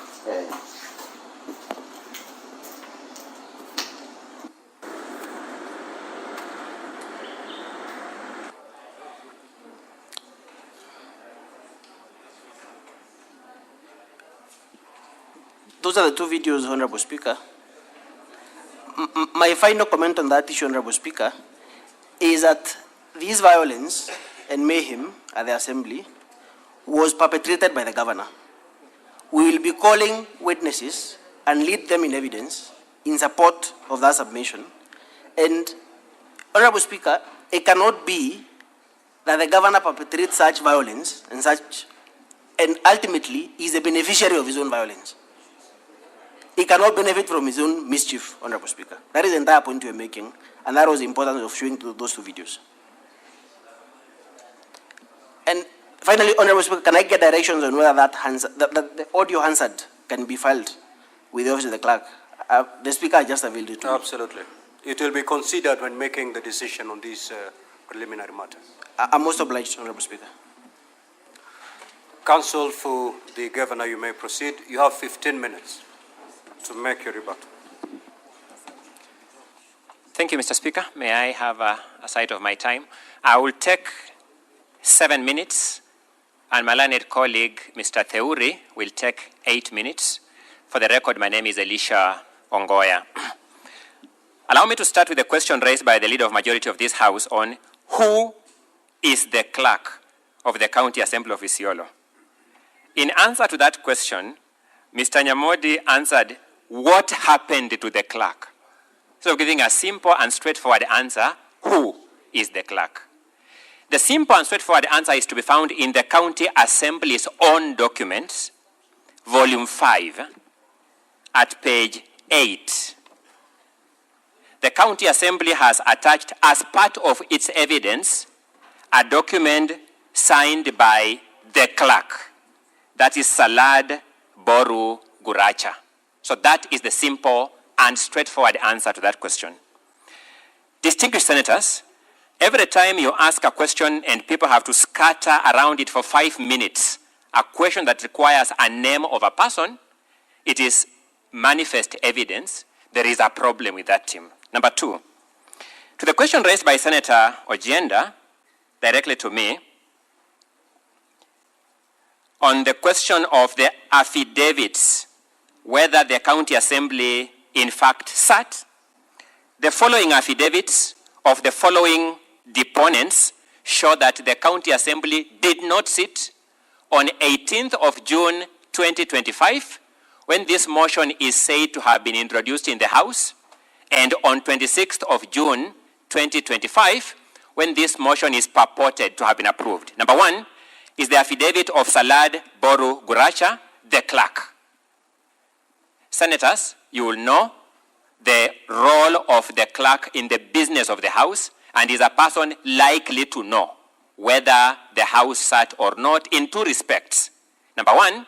Those are the two videos, Honorable Speaker. My final comment on that issue, Honorable Speaker, is that this violence and mayhem at the Assembly was perpetrated by the governor. We will be calling witnesses and lead them in evidence in support of that submission. And, Honorable Speaker, it cannot be that the governor perpetrates such violence and ultimately is the beneficiary of his own violence. He cannot benefit from his own mischief, Honorable Speaker. That is the entire point we are making, and that was the importance of showing those two videos. And finally, Honorable Speaker, can I get directions on whether that the audio Hansard can be filed with the Office of the Clerk? The Speaker just availed it to me. Absolutely. It will be considered when making the decision on this preliminary matter. I'm most obliged, Honorable Speaker. Counsel for the Governor, you may proceed. You have 15 minutes to make your rebuttal. Thank you, Mr. Speaker. May I have a sight of my time? I will take 7 minutes, and my learned colleague, Mr. Theuri, will take 8 minutes. For the record, my name is Elisha Ongoya. Allow me to start with the question raised by the Leader of Majority of this House on who is the clerk of the County Assembly of Isiolo. In answer to that question, Mr. Nyamodi answered, what happened to the clerk? So giving a simple and straightforward answer, who is the clerk? The simple and straightforward answer is to be found in the County Assembly's own documents, volume 5, at page 8. The County Assembly has attached as part of its evidence a document signed by the clerk. That is Salad Boru Guracha. So that is the simple and straightforward answer to that question. Distinguished senators, every time you ask a question and people have to scatter around it for 5 minutes, a question that requires a name of a person, it is manifest evidence there is a problem with that team. Number 2, to the question raised by Senator Ojienda, directly to me, on the question of the affidavits, whether the County Assembly in fact sat, the following affidavits of the following deponents show that the County Assembly did not sit on 18th of June 2025, when this motion is said to have been introduced in the House, and on 26th of June 2025, when this motion is purported to have been approved. Number 1 is the affidavit of Salad Boru Guracha, the clerk. Senators, you will know the role of the clerk in the business of the House, and is a person likely to know whether the House sat or not in 2 respects. Number 1,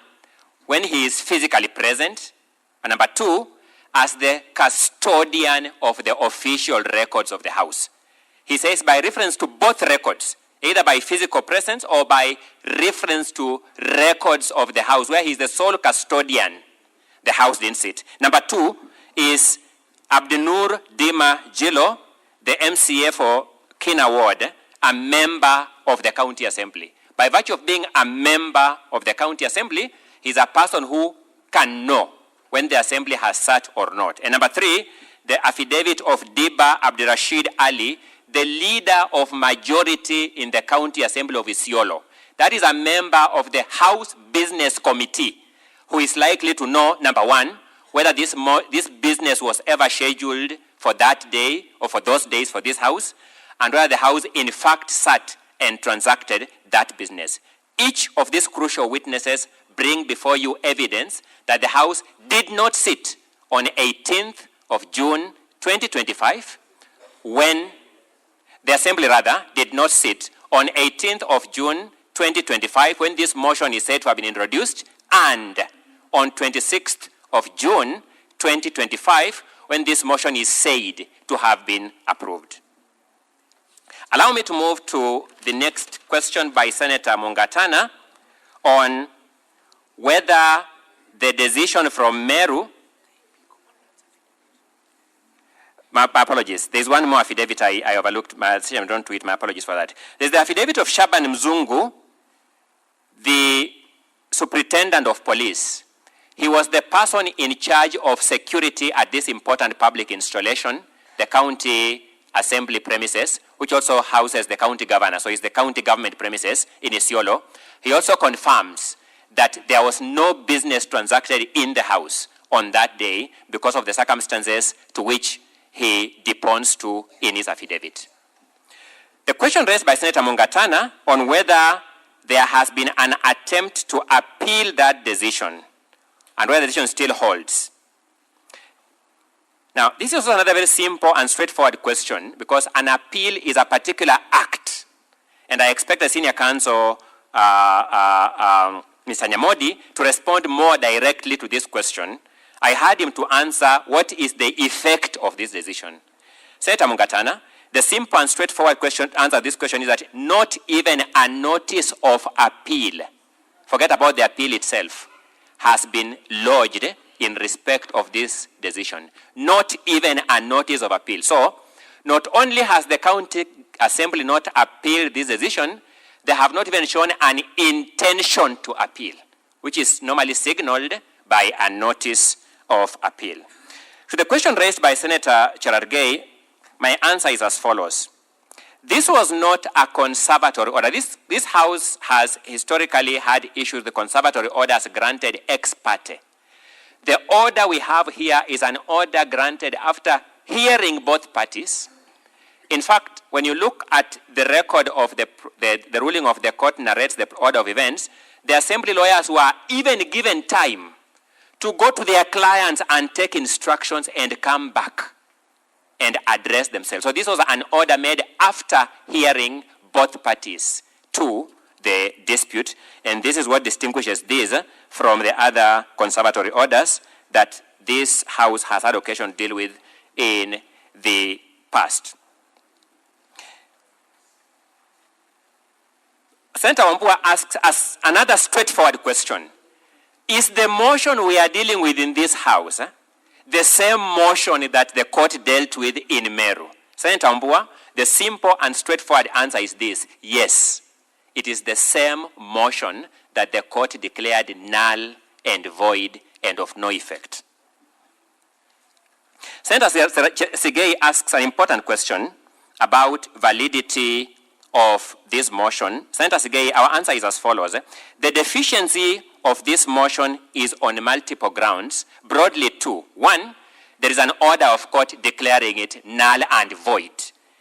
when he is physically present, and number 2, as the custodian of the official records of the House. He says by reference to both records, either by physical presence or by reference to records of the House, where he's the sole custodian, the House didn't sit. Number 2 is Abdi Dima Jilo, the MCA for Kina Ward, a member of the County Assembly. By virtue of being a member of the County Assembly, he's a person who can know when the Assembly has sat or not. And number 3, the affidavit of Diba Abdirashid Ali, the leader of majority in the County Assembly of Isiolo. That is a member of the House Business Committee who is likely to know, number 1, whether this business was ever scheduled for that day or for those days for this House, and whether the House in fact sat and transacted that business. Each of these crucial witnesses bring before you evidence that the House did not sit on 18th of June 2025, when the Assembly did not sit on 18th of June 2025, when this motion is said to have been introduced, and on 26th of June 2025, when this motion is said to have been approved. Allow me to move to the next question by Senator Mungatana on whether the decision from Meru. My apologies. There's one more affidavit I overlooked. I'm drawn to it. My apologies for that. There's the affidavit of Shaban Mzungu, the superintendent of police. He was the person in charge of security at this important public installation, the county assembly premises, which also houses the county governor. So it's the county government premises in Isiolo. He also confirms that there was no business transacted in the house on that day because of the circumstances to which he deponds to in his affidavit. The question raised by Senator Mungatana on whether there has been an attempt to appeal that decision and whether the decision still holds. Now, this is also another very simple and straightforward question because an appeal is a particular act. And I expect the senior counsel, Mr. Nyamodi, to respond more directly to this question. I had him to answer what is the effect of this decision. Senator Mungatana, the simple and straightforward answer to this question is that not even a notice of appeal, forget about the appeal itself, has been lodged in respect of this decision. Not even a notice of appeal. So, not only has the county assembly not appealed this decision, they have not even shown an intention to appeal, which is normally signaled by a notice of appeal. To the question raised by Senator Cherargei, my answer is as follows. This was not a conservatory order. This house has historically had issues with conservatory orders granted ex parte. The order we have here is an order granted after hearing both parties. In fact, when you look at the record of the ruling of the court narrates the order of events, the assembly lawyers were even given time to go to their clients and take instructions and come back and address themselves. So this was an order made after hearing both parties to the dispute, and this is what distinguishes this from the other conservatory orders that this house has had occasion to deal with in the past. Senator Wambua asks us another straightforward question. Is the motion we are dealing with in this house the same motion that the court dealt with in Meru? Senator Wambua, the simple and straightforward answer is this: yes, it is the same motion that the court declared null and void and of no effect. Senator Sigei asks an important question about validity of this motion. Senator Sigei, our answer is as follows. The deficiency of this motion is on multiple grounds, broadly two. One, there is an order of court declaring it null and void.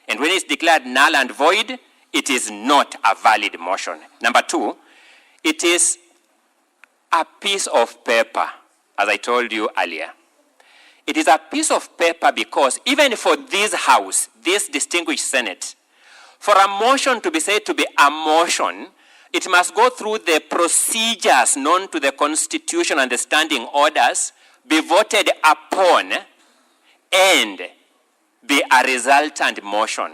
And when it's declared null and void, it is not a valid motion. Number two, it is a piece of paper, as I told you earlier. It is a piece of paper because even for this house, this distinguished Senate, for a motion to be said to be a motion, it must go through the procedures known to the Constitution and the standing orders, be voted upon, and be a resultant motion.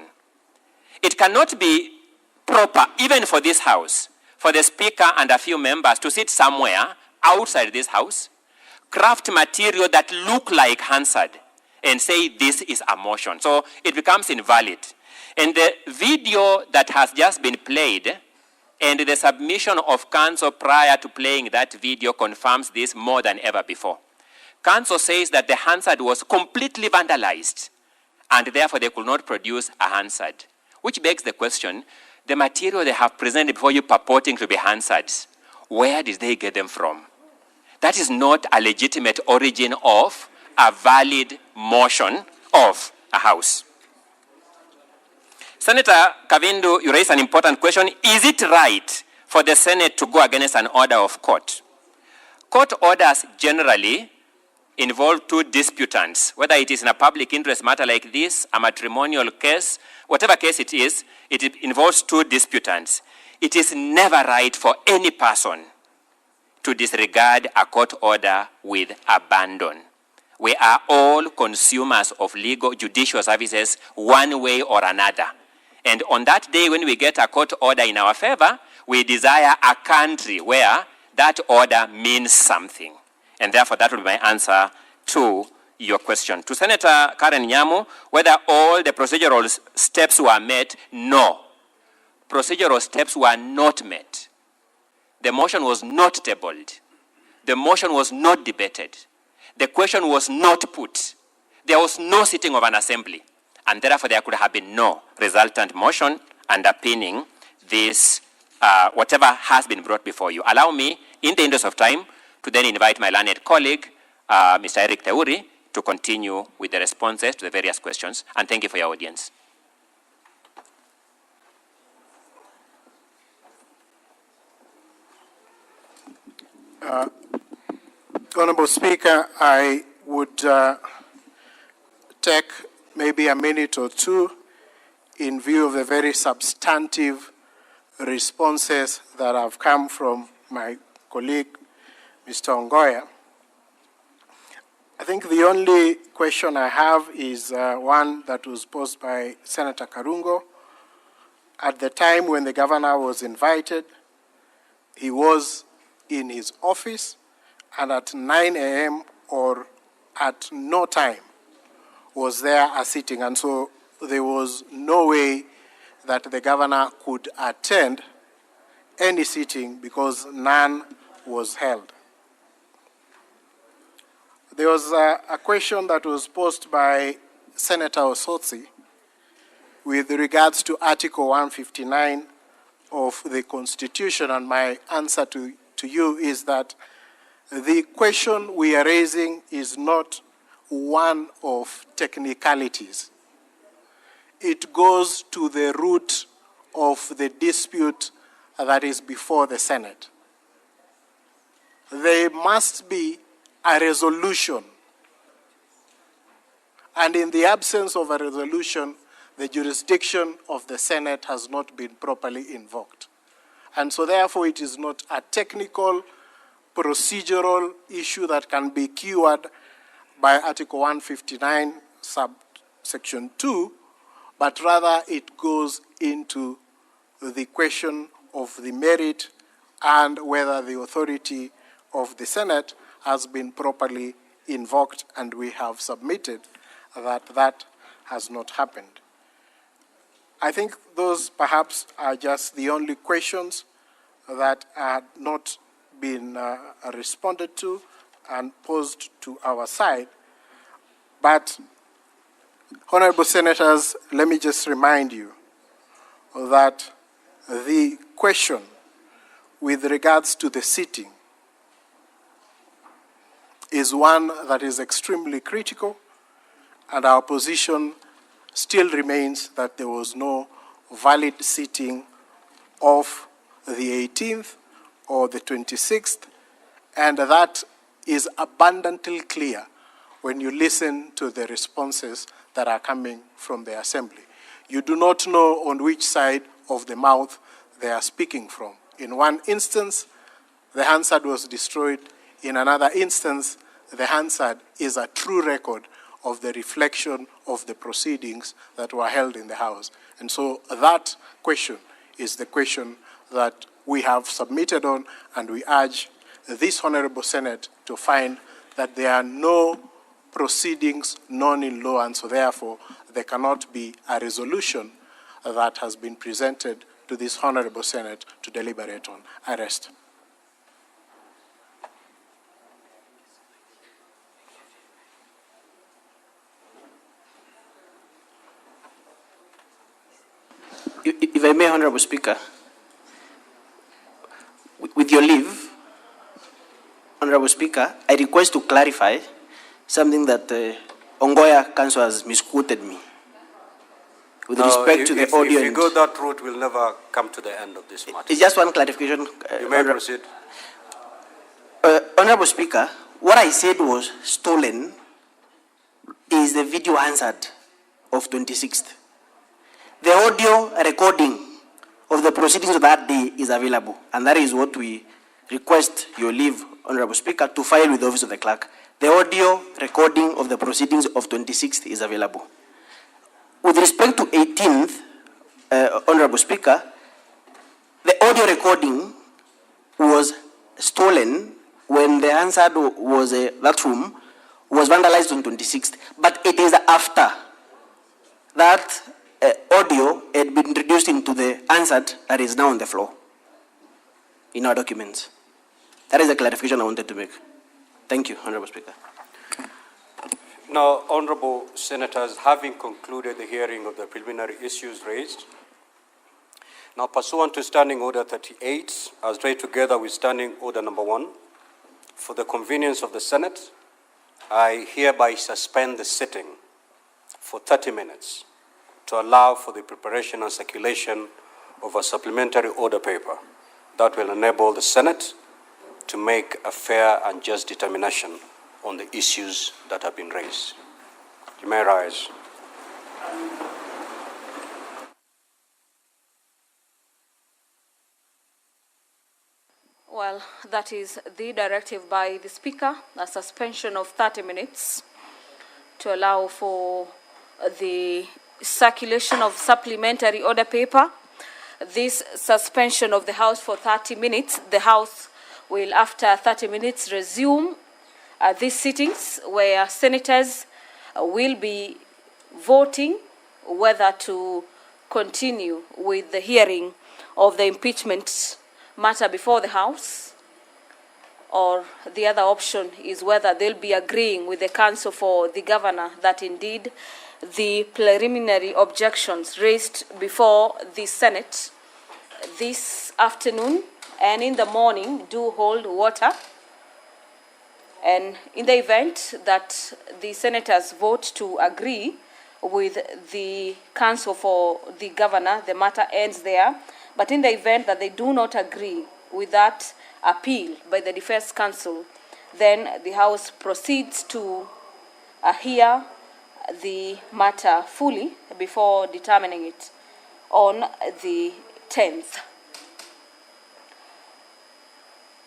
It cannot be proper, even for this house, for the Speaker and a few members to sit somewhere outside this house, craft material that look like Hansard, and say this is a motion. So it becomes invalid. And the video that has just been played and the submission of counsel prior to playing that video confirms this more than ever before. Counsel says that the Hansard was completely vandalized and therefore they could not produce a Hansard, which begs the question, the material they have presented before you purporting to be Hansards, where did they get them from? That is not a legitimate origin of a valid motion of a house. Senator Kavindu, you raised an important question. Is it right for the Senate to go against an order of court? Court orders generally involve two disputants, whether it is in a public interest matter like this, a matrimonial case, whatever case it is, it involves two disputants. It is never right for any person to disregard a court order with abandon. We are all consumers of legal judicial services one way or another. And on that day when we get a court order in our favor, we desire a country where that order means something. And therefore, that will be my answer to your question. To Senator Karen Nyamu, whether all the procedural steps were met, no. Procedural steps were not met. The motion was not tabled. The motion was not debated. The question was not put. There was no sitting of an assembly. And therefore, there could have been no resultant motion underpinning this, whatever has been brought before you. Allow me, in the interest of time, to then invite my learned colleague, Mr. Eric Teuri, to continue with the responses to the various questions. And thank you for your audience. Honorable Speaker, I would take maybe a minute or two in view of the very substantive responses that have come from my colleague, Mr. Ongoya. I think the only question I have is one that was posed by Senator Karungo. At the time when the governor was invited, he was in his office, and at 9 a.m. or at no time was there a sitting. And so there was no way that the governor could attend any sitting because none was held. There was a question that was posed by Senator Osotsi with regards to Article 159 of the Constitution, and my answer to you is that the question we are raising is not one of technicalities. It goes to the root of the dispute that is before the Senate. There must be a resolution, and in the absence of a resolution, the jurisdiction of the Senate has not been properly invoked. And so therefore it is not a technical, procedural issue that can be cured by Article 159, subsection 2, but rather it goes into the question of the merit and whether the authority of the Senate has been properly invoked, and we have submitted that that has not happened. I think those perhaps are just the only questions that had not been responded to and posed to our side. But, Honorable Senators, let me just remind you that the question with regards to the sitting is one that is extremely critical, and our position still remains that there was no valid sitting of the 18th or the 26th, and that is abundantly clear when you listen to the responses that are coming from the Assembly. You do not know on which side of the mouth they are speaking from. In one instance, the Hansard was destroyed. In another instance, the Hansard is a true record of the reflection of the proceedings that were held in the House. And so that question is the question that we have submitted on, and we urge this Honorable Senate to find that there are no proceedings known in law, and so therefore there cannot be a resolution that has been presented to this Honorable Senate to deliberate on. I rest. If I may, Honorable Speaker, with your leave, Honorable Speaker, I request to clarify something that Ongoya Council has misquoted me. With respect to the audio. If you go that route, we'll never come to the end of this matter. It's just one clarification. You may proceed. Honorable Speaker, what I said was stolen is the video answered of 26th. The audio recording of the proceedings of that day is available, and that is what we request your leave, Honorable Speaker, to file with the Office of the Clerk. The audio recording of the proceedings of 26th is available. With respect to 18th, Honorable Speaker, the audio recording was stolen when the Hansard was, that room was vandalized on 26th, but it is after that audio had been introduced into the Hansard that is now on the floor in our documents. That is a clarification I wanted to make. Thank you, Honorable Speaker. Now, Honorable Senators, having concluded the hearing of the preliminary issues raised, now pursuant to Standing Order 38, as read together with Standing Order number 1, for the convenience of the Senate, I hereby suspend the sitting for 30 minutes to allow for the preparation and circulation of a supplementary order paper that will enable the Senate to make a fair and just determination on the issues that have been raised. You may rise. Well, that is the directive by the Speaker, a suspension of 30 minutes to allow for the circulation of supplementary order paper. This suspension of the House for 30 minutes, the House will, after 30 minutes, resume these sittings where senators will be voting whether to continue with the hearing of the impeachment matter before the House, or the other option is whether they'll be agreeing with the Council for the Governor that indeed the preliminary objections raised before the Senate this afternoon and in the morning do hold water. And in the event that the senators vote to agree with the Council for the Governor, the matter ends there. But in the event that they do not agree with that appeal by the Defense Council, then the House proceeds to hear the matter fully before determining it on the 10th.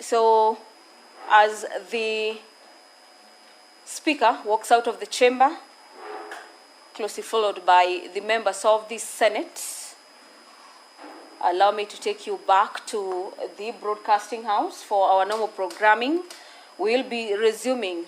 So, as the Speaker walks out of the chamber, closely followed by the members of the Senate, allow me to take you back to the Broadcasting House for our normal programming. We'll be resuming